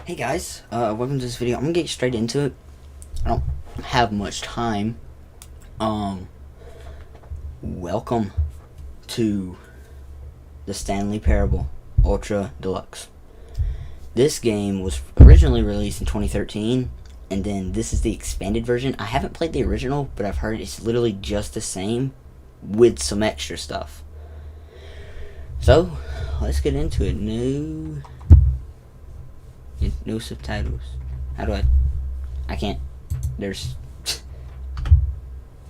Hey guys, welcome to this video. I'm gonna get straight into it. I don't have much time. Welcome to the Stanley Parable Ultra Deluxe. This game was originally released in 2013, and then this is the expanded version. I haven't played the original, but I've heard it's literally just the same with some extra stuff. So, let's get into it. No subtitles. How do I can't. There's...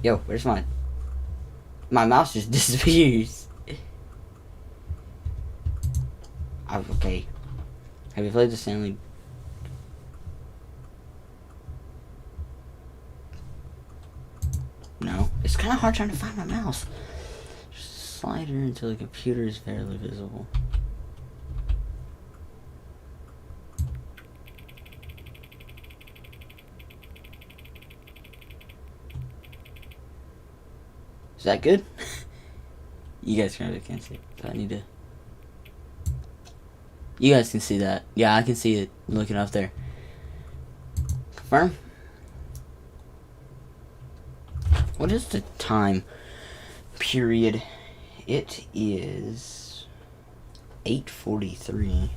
Yo, where's my mouse just disappears. Okay. Have you played the Stanley? No. It's kind of hard trying to find my mouse. Just slide her until the computer is barely visible. Is that good? You guys probably can't see it, but I need to... You guys can see that. Yeah, I can see it looking up there. Confirm. What is the time period? It is 8:43.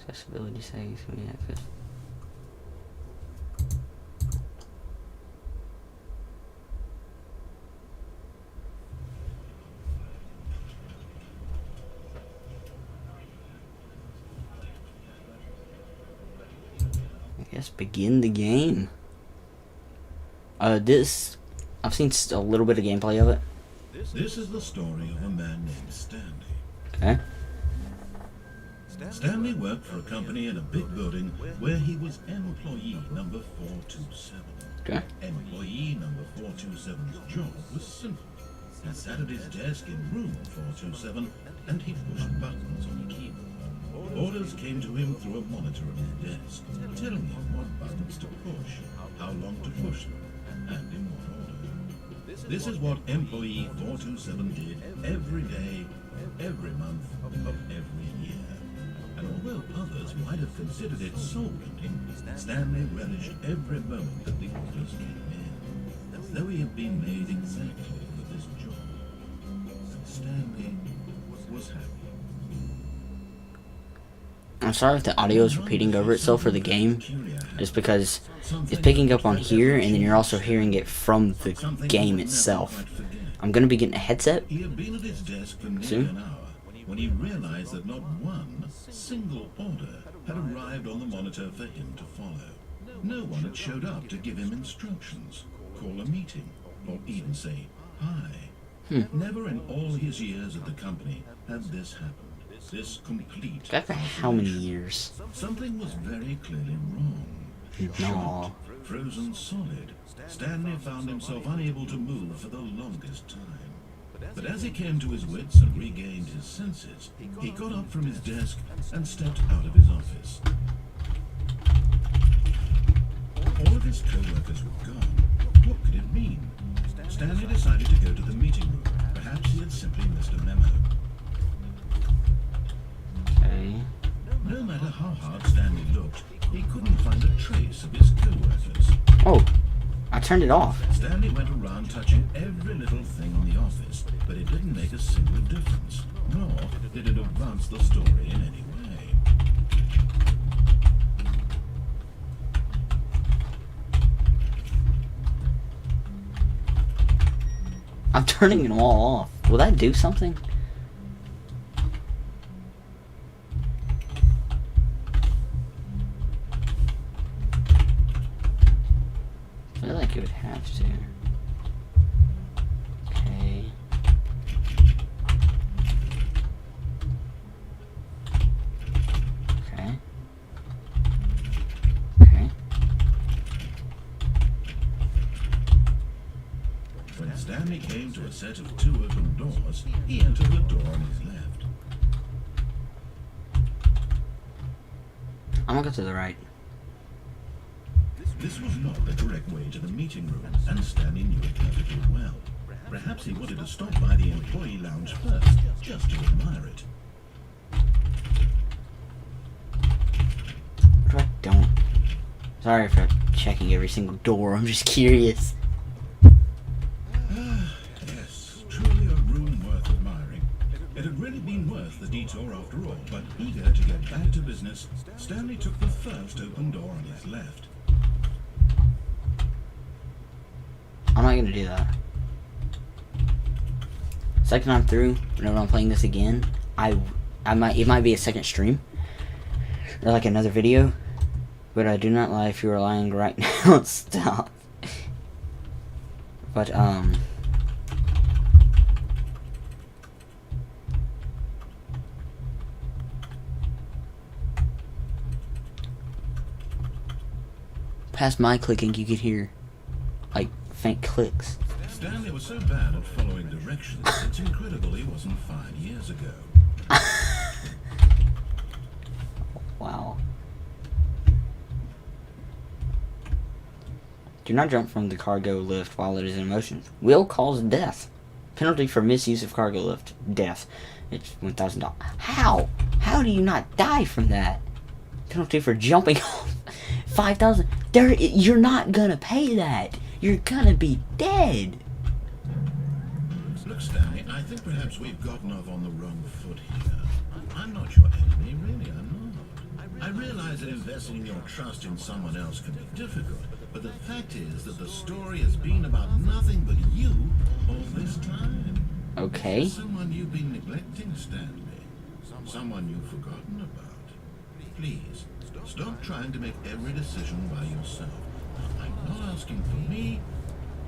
Accessibility settings can be accessed. I guess begin the game. This I've seen a little bit of gameplay of it. This is the story of a man named Stanley. Okay. Stanley worked for a company in a big building where he was employee number 427. Okay. Employee number 427's job was simple. He sat at his desk in room 427 and he pushed buttons on a keyboard. Orders came to him through a monitor on his desk, telling him what buttons to push, how long to push them, and in what order. This is what employee 427 did every day, every month of every year. And although others might have considered it soul-winning, Stanley relished every moment that the orders came in, as though he had been made exactly for this job. Stanley was happy. I'm sorry if the audio is repeating over itself for the game, just because it's picking up on here, and then you're also hearing it from the game itself. I'm gonna be getting a headset He had been at his desk for nearly soon. an hour when he realized that not one single order had arrived on the monitor for him to follow. No one had showed up to give him instructions, call a meeting, or even say hi. Never in all his years at the company had this happened. This complete Back for how many isolation. years? Something was very clearly wrong. No. Shot, frozen solid, Stanley found himself unable to move for the longest time. But as he came to his wits and regained his senses, he got up from his desk and stepped out of his office. All of his co-workers were gone. What could it mean? Stanley decided to go to the meeting room. Perhaps he had simply missed a memo. Okay. No matter how hard Stanley looked, he couldn't find a trace of his co-workers. Oh, I turned it off. Stanley went around touching every little thing in the office, but it didn't make a single difference, nor did it advance the story in any way. I'm turning them all off. Will that do something? I feel like it would have to. Okay. Okay. Okay. When Stanley came to a a set of two open doors, he entered the door on his left. I'm gonna go to the right. This was not the correct way to the meeting room, and Stanley knew it perfectly well. Perhaps he wanted to stop by the employee lounge first, just to admire it. What if I don't? Sorry for checking every single door. I'm just curious. Yes, truly a room worth admiring. It had really been worth the detour after all, but eager to get back to business, Stanley took the first open door on his left. I'm not gonna do that. Second time through, whenever I'm playing this again, it might be a second stream or like another video, but I do not lie if you are lying right now. Stop. But past my clicking, you could hear like faint clicks. Stanley was so bad at following directions, it's incredible he wasn't fired years ago. Wow. Do not jump from the cargo lift while it is in motion. Will cause death. Penalty for misuse of cargo lift. Death. It's $1,000. How? How do you not die from that? Penalty for jumping off. $5,000. You're not gonna pay that. You're gonna be dead. Look, Stanley, I think perhaps we've gotten off on the wrong foot here. I'm not your enemy, really, I'm not. I realize that investing your trust in someone else can be difficult, but the fact is that the story has been about nothing but you all this time. Okay. Someone you've been neglecting, Stanley. Someone you've forgotten about. Please, stop trying to make every decision by yourself. I'm not asking for me.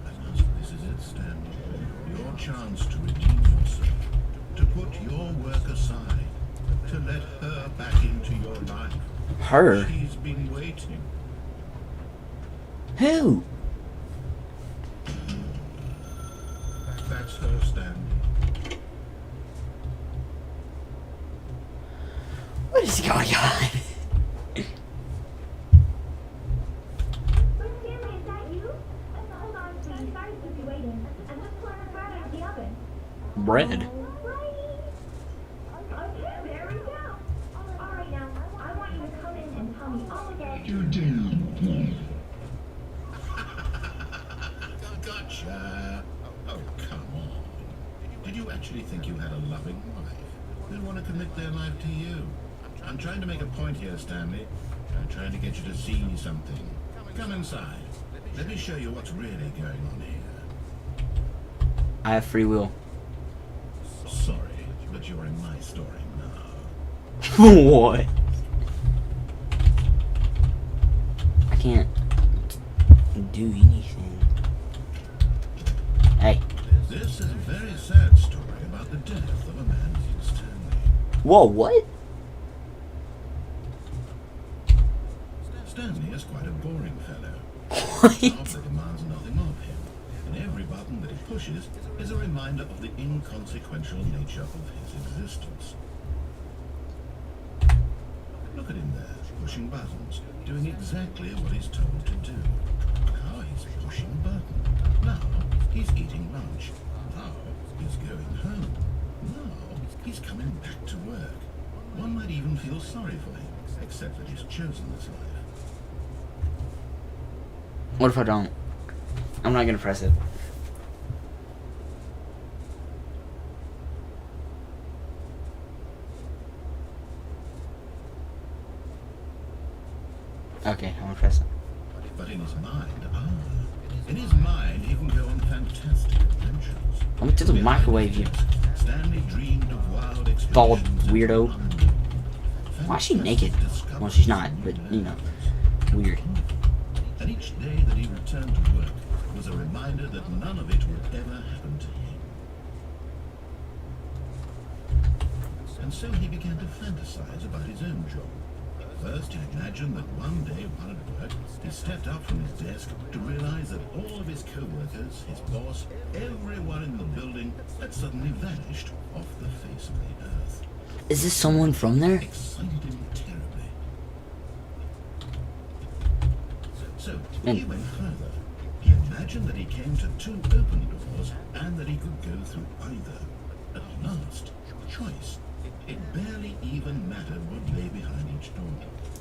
I'm asking, this is it, Stanley. Your chance to redeem yourself. To put your work aside. To let her back into your life. Her? She's been waiting. Who? That's her, Stanley. What is going on? Bread. Gotcha. Oh, come on. Did you actually think you had a loving wife who'd want to commit their life to you? I'm trying to make a point here, Stanley. I'm trying to get you to see something. Come inside. Let me show you what's really going on here. I have free will. Sorry, but you're in my story now. What? I can't do anything. Hey. This is a very sad story about the death of a man named Stanley. Whoa, what? Stanley is quite a boring fellow. What? Job that demands nothing of him, and every button that he pushes is a reminder of the inconsequential nature of his existence. Look at him there, pushing buttons, doing exactly what he's told to do. Now he's pushing a button. Now he's eating lunch. Now he's going home. Now he's coming back to work. One might even feel sorry for him, except that he's chosen this life. What if I don't? I'm not gonna press it. Okay, I'm gonna press it. But in his mind, in his mind, he can go on fantastic adventures. Let me do the microwave you. Stanley dreamed of wild Bald expeditions. weirdo. Why is she naked? Well, she's not, but you know, weird. And each day that he returned to work was a reminder that none of it would ever happen to him. And so he began to fantasize about his own job. first, he imagined that one day while at work, he stepped up from his desk to realize that all of his co-workers, his boss, everyone in the building had suddenly vanished off the face of the earth. Is this someone from there? Excited him terribly. So, he went further. He imagined that he came to two open doors and that he could go through either. At last, choice. It barely even mattered what lay behind each door.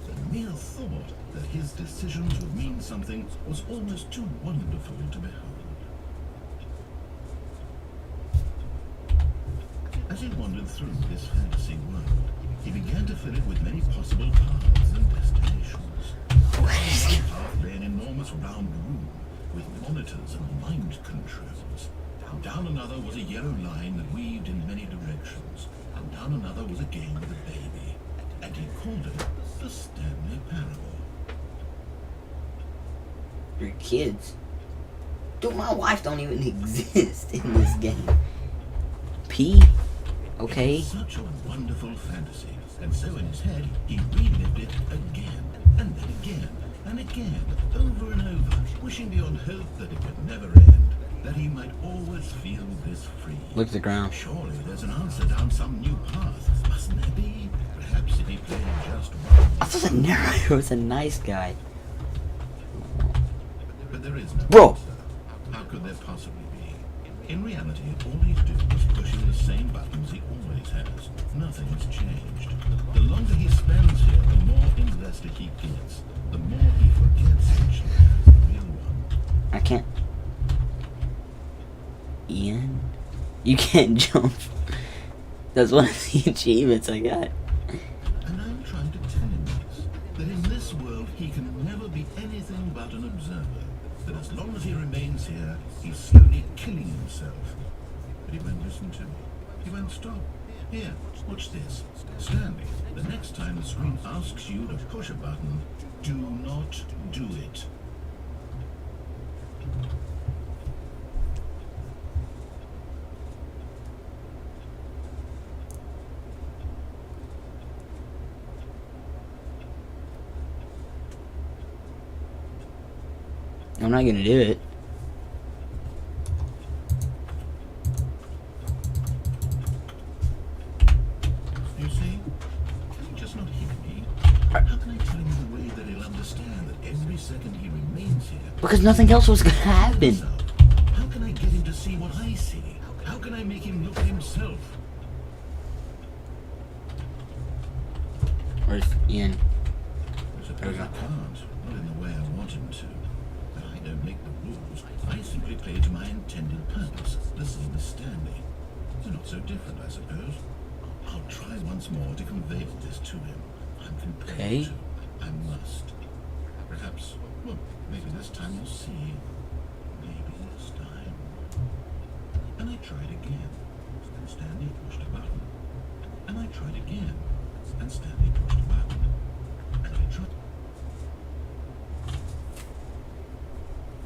The mere thought that his decisions would mean something was almost too wonderful to behold. As he wandered through this fantasy world, he began to fill it with many possible paths and destinations. One path lay an enormous round room with monitors and mind controls. Down another was a yellow line that weaved in many directions. And down another was a game with a baby. And he called it the Stanley Parable. Your kids? Dude, my wife don't even exist in this game. P? Okay. It's such a wonderful fantasy. And so in his head, he relived it again, and then again, and again, over and over, wishing beyond hope that it would never end, that he might always feel this free. Look at the ground. Surely there's an answer down some new path, mustn't there be? Perhaps if he played just one. I thought the narrator was a nice guy. But there is no Bro! answer. How could there possibly be? In reality, all he's doing is pushing the same buttons he always has. Nothing's changed. The longer he spends here, the more invested he gets. The more he forgets which is the real one. I can't. Ian? You can't jump. That's one of the achievements I got. And I'm trying to tell him this, that in this world he can never be anything but an observer. That as long as he remains here, he's slowly killing himself. But he won't listen to me. He won't stop. Here, watch this. Stanley, the next time the screen asks you to push a button, do not do it. I'm not gonna do it. You see? Can he just not hear me? How can I tell him in a way that he'll understand that every second he remains here... Because nothing else was gonna happen. How can I get him to see what I see? How can I make him look at himself? Where's Ian? I suppose I can't. Not in the way I want him to. But I don't make the rules. I simply play to my intended purpose, the same as Stanley. You're not so different, I suppose. I'll try once more to convey all this to him. I'm compelled Okay. to. I must. Perhaps, well, maybe this time you'll see. Maybe this time. And I tried again. And Stanley pushed a button. And I tried again. And Stanley pushed a button. And I tried.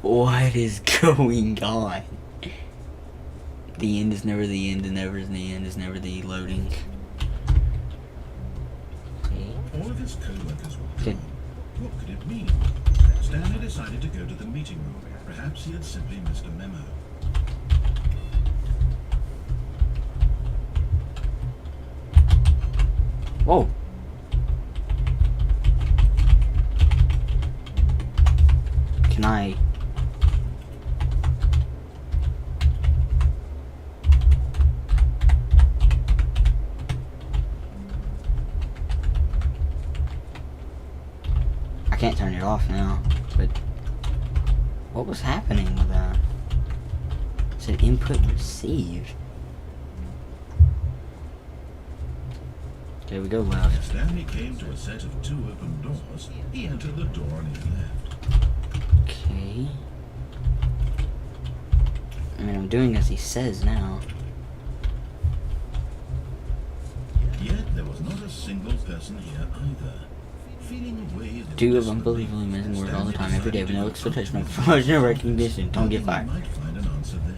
What is going on? The end is never the end, and never is the end is never the loading. All of his co-workers were Okay. gone. What could it mean? Stanley decided to go to the meeting room. Perhaps he had simply missed a memo. Whoa. Can I? I can't turn it off now, but what was happening with that? It said input received. Okay, we go left. Stanley came to a set of two open doors. He entered the door on his left. Okay. I mean, I'm doing as he says now. Yet there was not a single person here either. Feeling a wave of Do of disbelief, unbelievably amazing work all the time, Stanley every day, with decided no to go expectation of to the promotion or meeting. recognition. Don't get Hoping he fired. might find an answer there.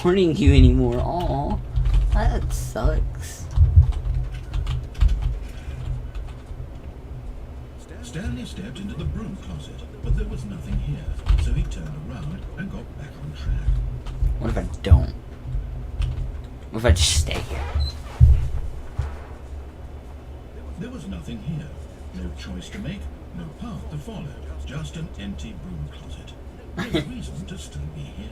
Warning you anymore. Aw. That sucks. Stanley stepped into the broom closet, but there was nothing here, so he turned around and got back on track. What if I don't? What if I just stay here? There was nothing here. No choice to make, no path to follow, just an empty broom closet. No reason to still be here.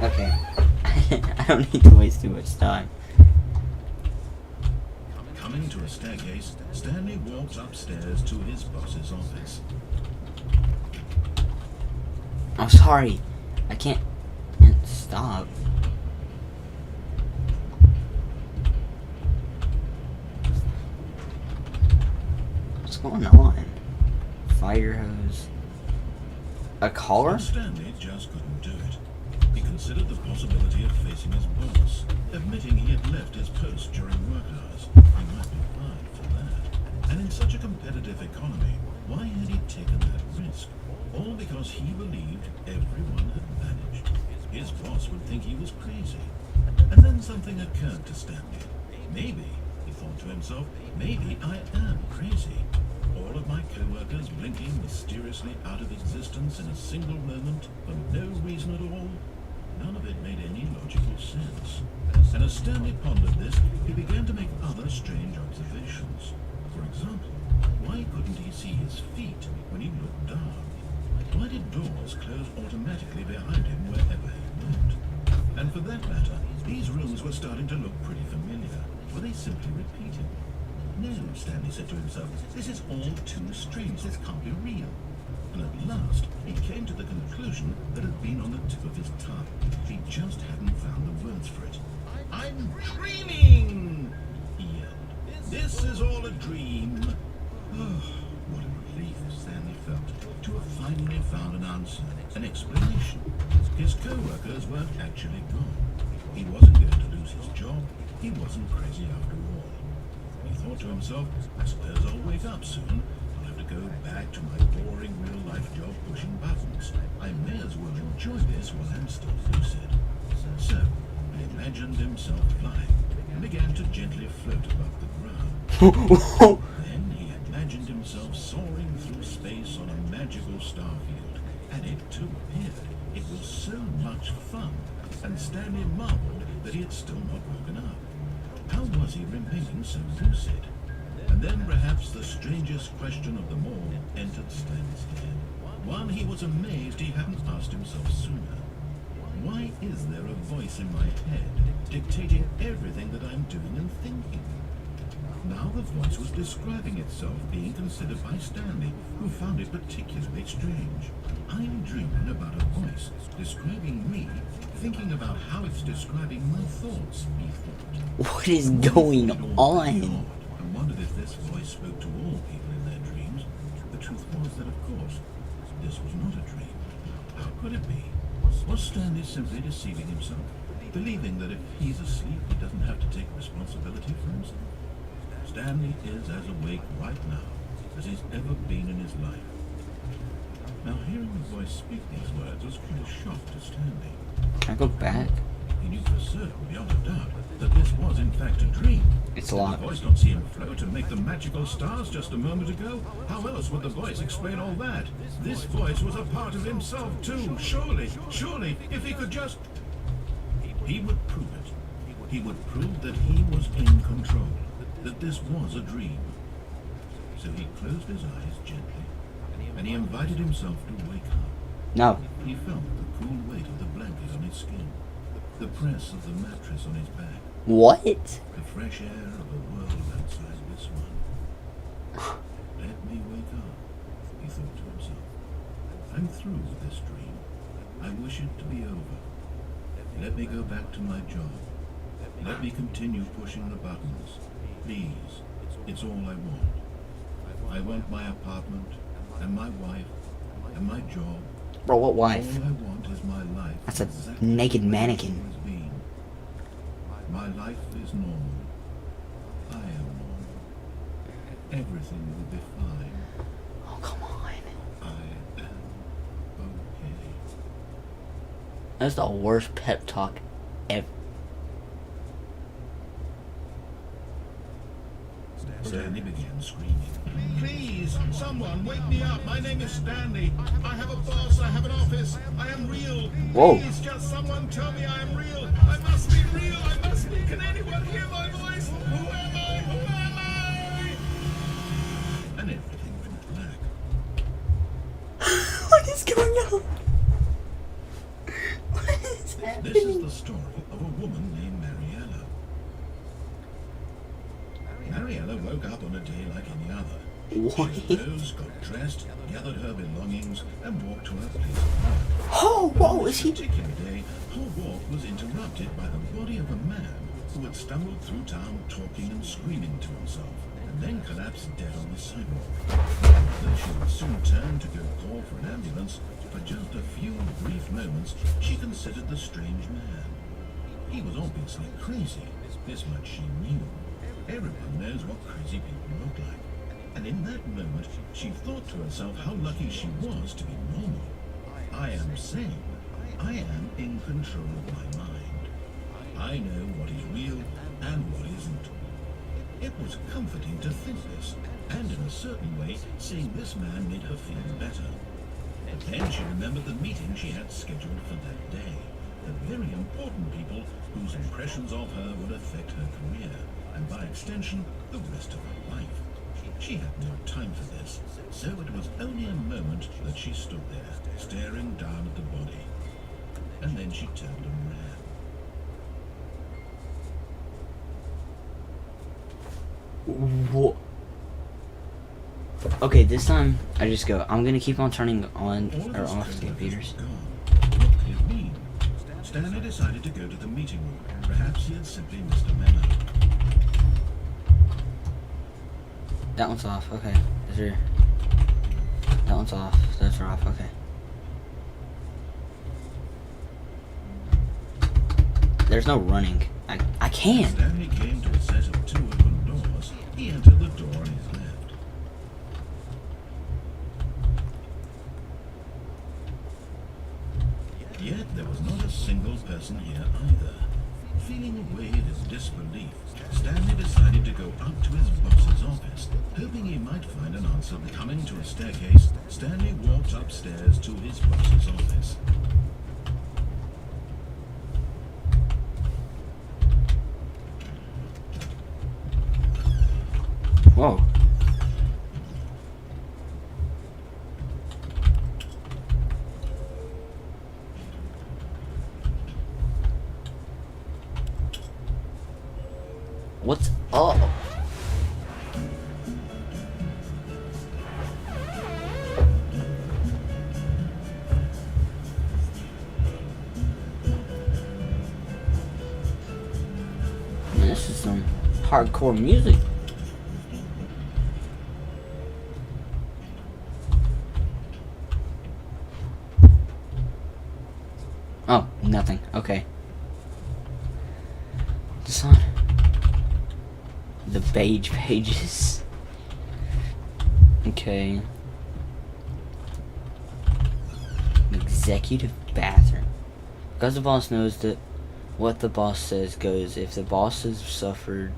Okay. I don't need to waste too much time. Coming to a staircase, Stanley walks upstairs to his boss's office. I'm sorry. I can't stop. What's going on? Fire hose. A car? But Stanley just couldn't do it. He considered the possibility of facing his boss, admitting he had left his post during work hours. He might be fired for that. And in such a competitive economy, why had he taken that risk? All because he believed everyone had vanished. His boss would think he was crazy. And then something occurred to Stanley. Maybe, he thought to himself, maybe I am crazy. All of my co-workers blinking mysteriously out of existence in a single moment for no reason at all. None of it made any logical sense. And as Stanley pondered this, he began to make other strange observations. For example, why couldn't he see his feet when he looked down? Why did doors close automatically behind him wherever he went? And for that matter, these rooms were starting to look pretty familiar. Were they simply repeating? No, Stanley said to himself, this is all too strange, this can't be real. And at last, he came to the conclusion that had been on the tip of his tongue. He just hadn't found the words for it. I'm dreaming! He yelled. This is all a dream. Oh, what a relief Stanley felt to have finally found an answer, an explanation. His co-workers weren't actually gone. He wasn't going to lose his job. He wasn't crazy after all. He thought to himself, I suppose I'll wake up soon. I'll have to go back to my boring real-life job pushing buttons. I may as well enjoy this while I'm still lucid. So, he imagined himself flying and began to gently float above the ground. Then he imagined himself soaring through space on a magical starfield, and it too appeared. It was so much fun, and Stanley marveled that he had still not woken up. How was he remaining so lucid? And then perhaps the strangest question of them all entered Stanley's head. One he was amazed he hadn't asked himself sooner. Why is there a voice in my head dictating everything that I'm doing and thinking? Now the voice was describing itself being considered by Stanley, who found it particularly strange. I'm dreaming about a voice describing me, thinking about how it's describing my thoughts, he thought. What is going on? I wondered if this voice spoke to all people in their dreams. The truth was that, of course, this was not a dream. How could it be? Was Stanley simply deceiving himself, believing that if he's asleep, he doesn't have to take responsibility for himself? Stanley is as awake right now as he's ever been in his life. Now, hearing the voice speak these words was quite a shock to Stanley. Can I go back? He knew for certain, beyond a doubt, that this was in fact a dream. It's Did locked. the voice not see him float and make the magical stars just a moment ago? How else would the voice explain all that? This voice was a part of himself too. Surely, if he could just... He would prove it. He would prove that he was in control, that this was a dream. So he closed his eyes gently, and he invited himself to wake up. No. He felt the cool weight of the blanket on his skin, the press of the mattress on his back, What? the fresh air of the world outside this one. Let me wake up, he thought to himself. I'm through with this dream. I wish it to be over. Let me go back to my job. Let me continue pushing the buttons. Please, it's all I want. I want my apartment, and my wife, and my job. Bro, what wife? All I want is my life. That's a exactly naked as it mannequin. has been. My life is normal. I am normal. Everything will be fine. Oh, come on. I am okay. That's the worst pep talk ever. Stanley began screaming. Please, someone, wake me up. My name is Stanley. I have a boss. I have an office. I am real. Whoa. Please, just someone tell me I am real. I must be real. I must be. Can anyone hear my voice? Who am I? Who am I? And everything went black. What is going on? What is happening? This is the story of a woman named Mariella. Mariella woke up on a day like any other. What? She arose, got dressed, gathered her belongings, and walked to her place of work. Oh, whoa, is he? This particular day, her walk was interrupted by the body of a man who had stumbled through town talking and screaming to himself, and then collapsed dead on the sidewalk. Though she would soon turn to go call for an ambulance, for just a few brief moments, she considered the strange man. He was obviously crazy. This much she knew. Everyone knows what crazy people look like. And in that moment, she thought to herself how lucky she was to be normal. I am sane. I am in control of my mind. I know what is real and what isn't. It was comforting to think this, and in a certain way, seeing this man made her feel better. But then she remembered the meeting she had scheduled for that day. The very important people whose impressions of her would affect her career, and by extension, the rest of her life. She had no time for this, so it was only a moment that she stood there, staring down at the body. And then she turned and ran. What? Okay, this time I just go. I'm gonna keep on turning on All of or his off the co-workers computers. were gone. What could it mean? Stanley decided to go to the meeting room. Perhaps he had simply missed a memo. That one's off. Okay. Is there? That one's off. Those are off. Okay. There's no running. I can't. Stanley came to a set of two open doors. He entered the door on his left. Yet there was not a single person here either. Feeling a wave of disbelief, Stanley decided to go up to his boss's office, hoping he might find an answer. Coming to a staircase, Stanley walked upstairs to his boss's office. Whoa. What's up? Man, this is some hardcore music. Oh, nothing. Okay. Just on the beige pages. Okay. Executive bathroom. Because the boss knows that what the boss says goes. If the boss has suffered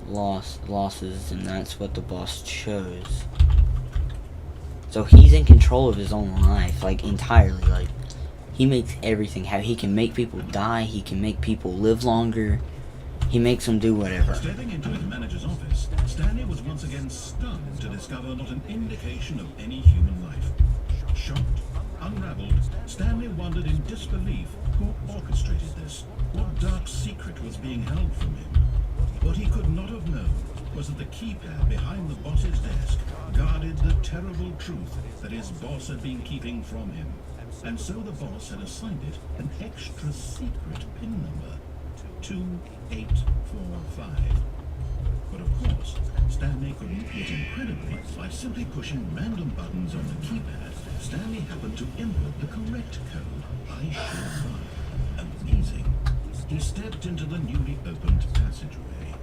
losses, then that's what the boss chose. So he's in control of his own life, like entirely. Like he makes everything happen. He can make people die. He can make people live longer. He makes them do whatever. Stepping into his manager's office, Stanley was once again stunned to discover not an indication of any human life. Shocked, unraveled, Stanley wondered in disbelief who orchestrated this. What dark secret was being held from him? What he could not have known was that the keypad behind the boss's desk guarded the terrible truth that his boss had been keeping from him. And so the boss had assigned it an extra secret PIN number, 2845. But of course, Stanley couldn't, yet incredibly, by simply pushing random buttons on the keypad, Stanley happened to input the correct code, I sure find. Amazing. He stepped into the newly opened passageway.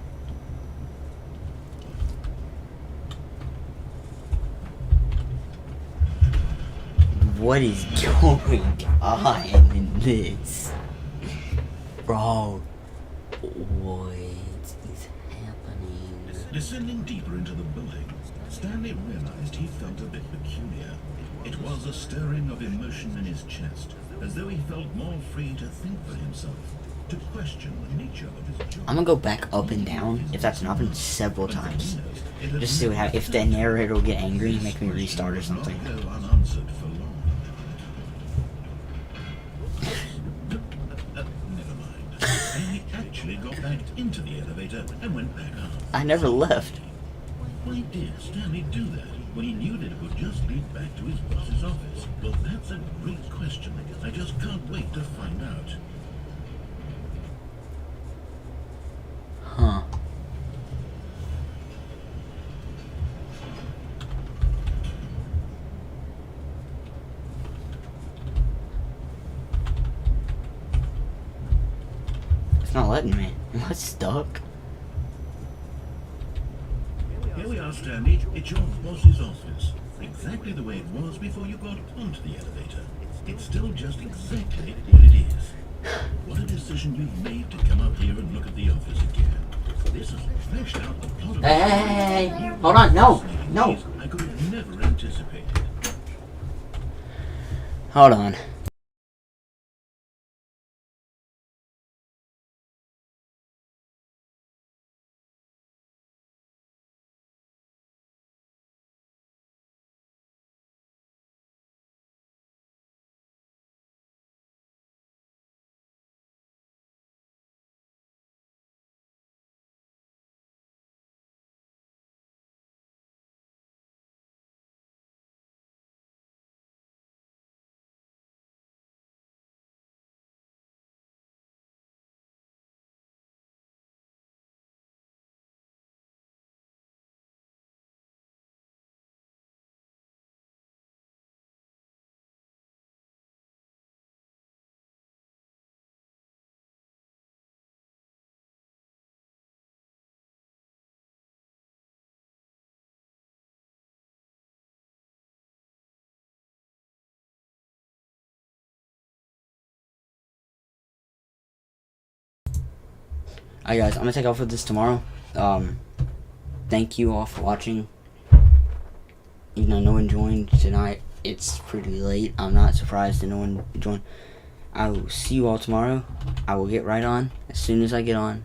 What is going on in this? Bro, what is happening? Descending deeper into the building, Stanley realized he felt a bit peculiar. It was a stirring of emotion in his chest, as though he felt more free to think for himself, to question the nature of his job. I'm gonna go back up and down if that's an option several times. Just to see what happens. If the narrator will get angry, make me restart or something. Not go unanswered for long. Never mind. Stanley actually got back into the elevator and went back up. I never left. Why did Stanley do that when he knew that it would just lead back to his boss's office? Well, that's a great question. I just can't wait to find out. Huh. It's not letting me. Am I stuck? Here we are, Stanley. It's your boss's office. Exactly the way it was before you got onto the elevator. It's still just exactly what it is. What a decision you've made to come up here and look at the office again. This has fleshed out the plot of Hey, hold on, no, no. I could have never anticipated. Hold on. Alright guys, I'm gonna take off with this tomorrow. Thank you all for watching. Even though no one joined tonight, it's pretty late. I'm not surprised that no one joined. I will see you all tomorrow. I will get right on as soon as I get on.